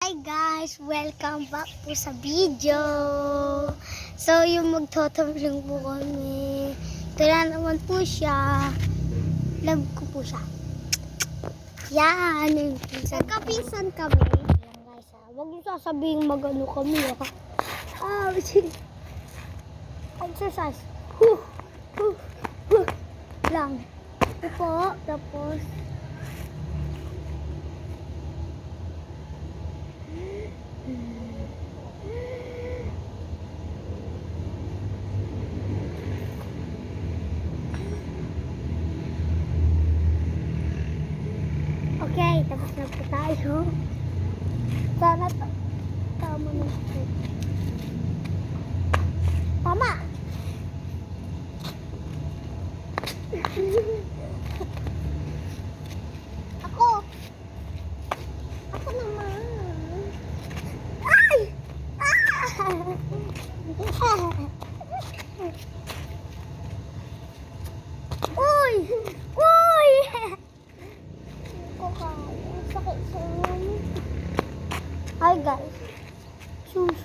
Hi guys! Welcome back po sa video. So, yung magtotomlong po kami. Ito na naman po siya. Love ko po siya. Yan! Yung pinsan. Nagkapisan kami. Yan guys ha. Huwag yung sasabihin magano kami ha. Sige. Exercise. Huh! Huh! Huh! Lang. Ito po. Tapos, okay, tapos na po tayo. Sana tama na po. Tama! Ako! Ako naman! Ay! Uy! Uy! Ko kaya. Sakit sa ulo. Hi guys. Sus.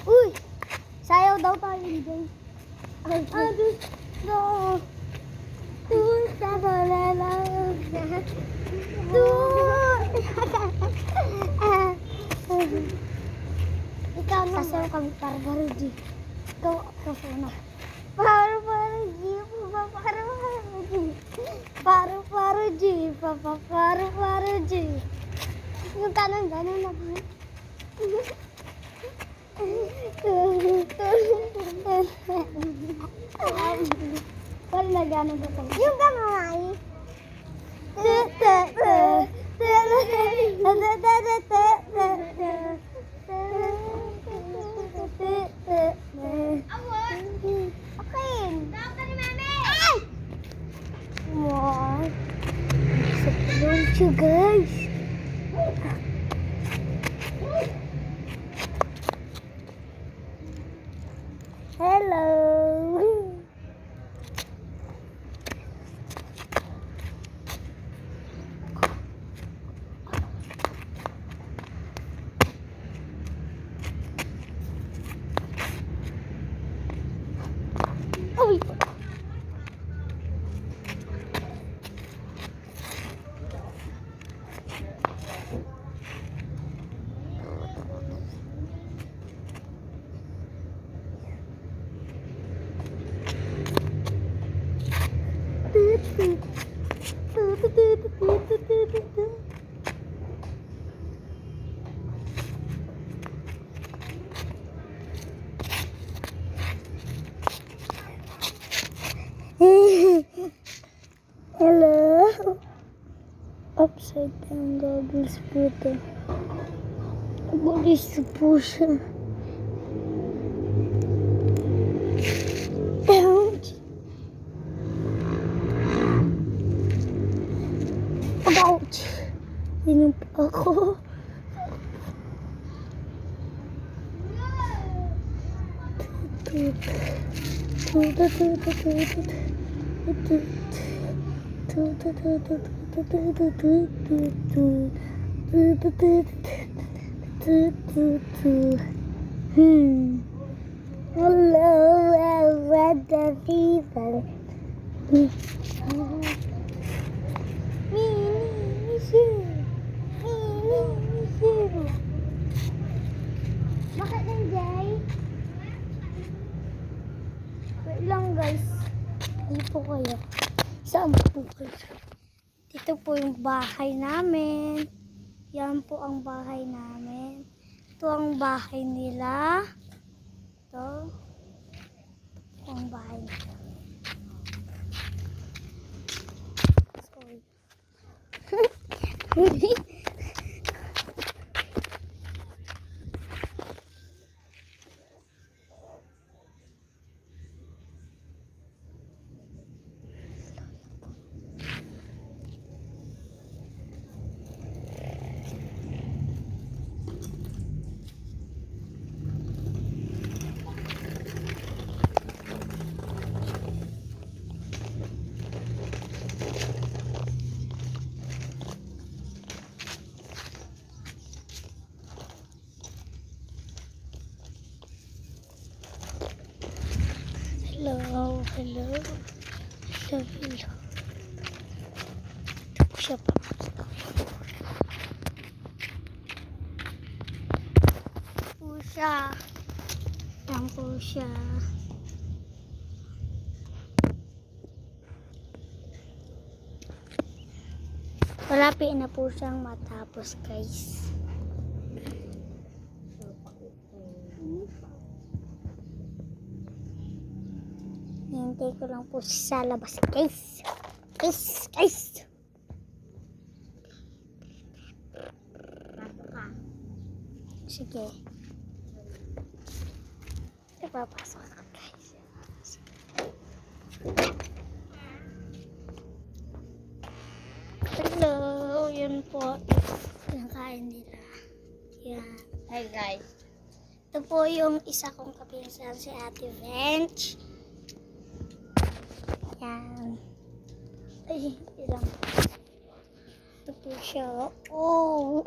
Uy! Sayaw daw tayo dyan. No. Ikaw na. Sasayaw kami para G. Ikaw ako sana. Para G. Para G. Yung kanan na ba? Wala na gano'n ba tayo? Yung kamay. Okay. Dapat ni Mami. Ay! Wow. Sablong siya guys. Hello. Uy. Hello. Upside down goggles po ito. Bulis po siya. Ouch. Ouch. Inom pa ako. Hello, what the people? Bakit nandiyan? Wait lang guys. Hindi po kayo. Saan po kayo? Dito po yung bahay namin. Yan po ang bahay namin. Ito ang bahay nila. Ito. Ito ang bahay nila. Sorry. Hello. Hello, hello. Ito po siya pa. Po siya. Yan po siya. Malapit na po siyang matapos, guys. Hintay ko lang po sa labas, guys. Guys. Sige. Ipapasok ako, guys. Hello, yun po. Yung kain nila. Yan. Hi guys. Ito po yung isa kong kapinsan, si Ate Vench. Yan. Ay, ilang. Ito po siya. Oh.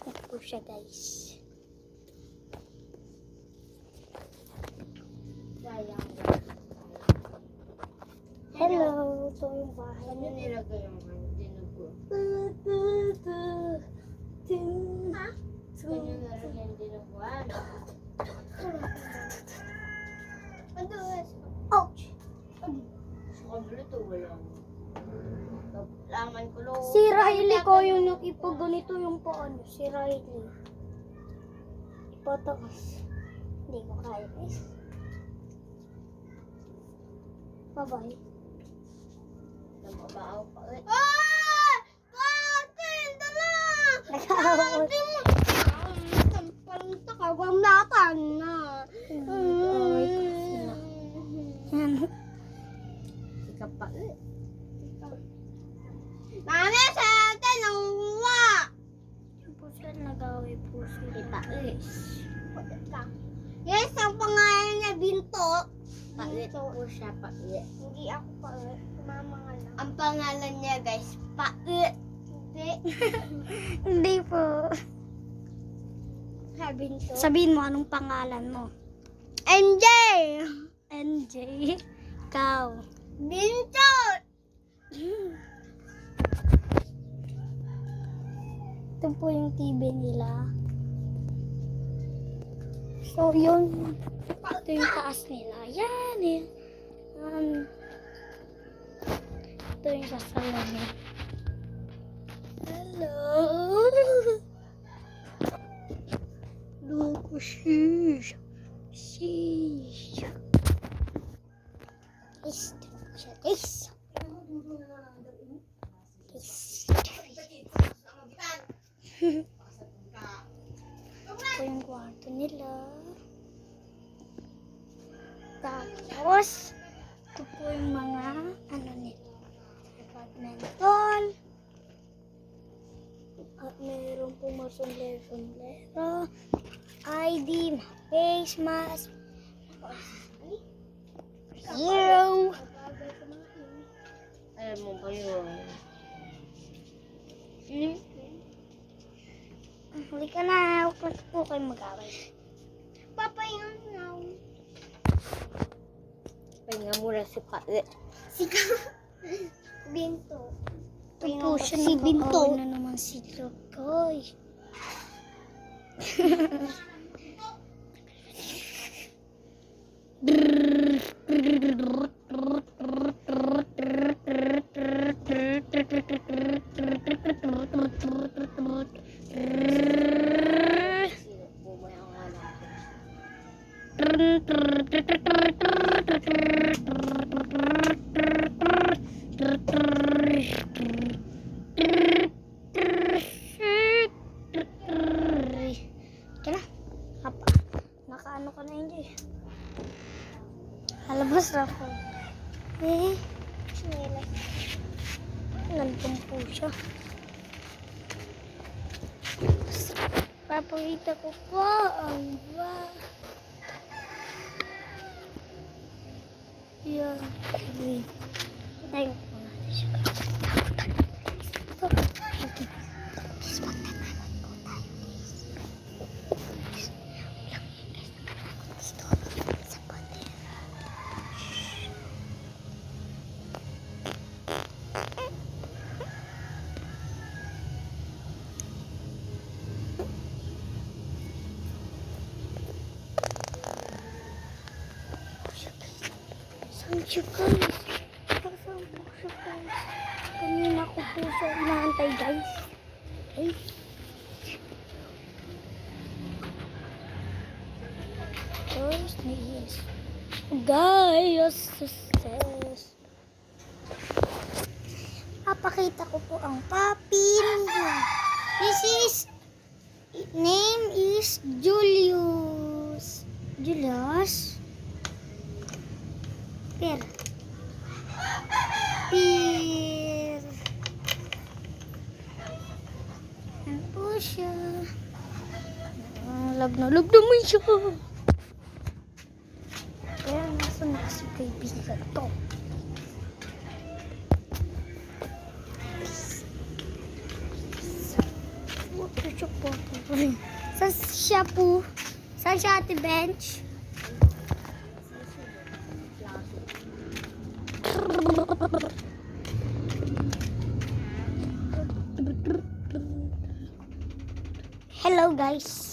Ito po siya, guys. Hello, ito yung bahay Ano nila. nilagay yung dinugo? Ha? Kanya na rin yung dinuguan. Ouch! Sa kabilo to wala. Laman ko lo. Si Riley ko yung ipaganito yung paano. Si Riley. Ipatakas. Hindi ko kaya, guys. Bye-bye. Namabaw pa ulit. Katin! Dala! Nag-aaway. Sampalong takawang natan na. Nag-aaway pa sila. Yan. Ika pa ulit. Mami, sa atin ang uwa. Yan po sila, nag-aaway po sila. Ita ulit. Yes, ang pangalan niya Binto. Paulit po siya, paulit. Hindi ako pa. Mama nga lang. Ang pangalan niya guys, Paulit. Hindi. Hindi po. Sabihin to. Sabihin mo anong pangalan mo. NJ! NJ. Ikaw. Binto! Ito po yung TV nila. So, yun. Ito yung taas nila. Yan eh. Ito yung sasalon niya. Hello. Look, sheesh. Sheesh. This. Ito yung kwarto nila. Tapos, ito po yung mga ano nila. Badminton. At meron po mga sombrero. ID, face mask. Hero. Alam mo ba yun? Huli ka na. Huwag po kayo mag-away. Papahingan na. Pahinga muna si Paulit. Binto. Ito Tingnan po ko siya si Binto. nag-aaway na naman si Lokoy. Sino po ba yung anak? Kaya na. Hapa. Nakaano ka na hindi. Halabas na ako. Sinilas. Nandun po siya. Papakita ko po ang ba. Yan. Tayo po natin siya. siya guys. Nasaan po siya guys? Kanina ko po siya inaantay guys. Ay. Guys, nais. Guys, success. Papakita ko po ang puppy. This is, name is Julius. Julius? Per. Yan po siya. Love na naman siya. Kaya nasa na si kaibigan to. Sa siya po. Sa siya ate bench. Hello guys.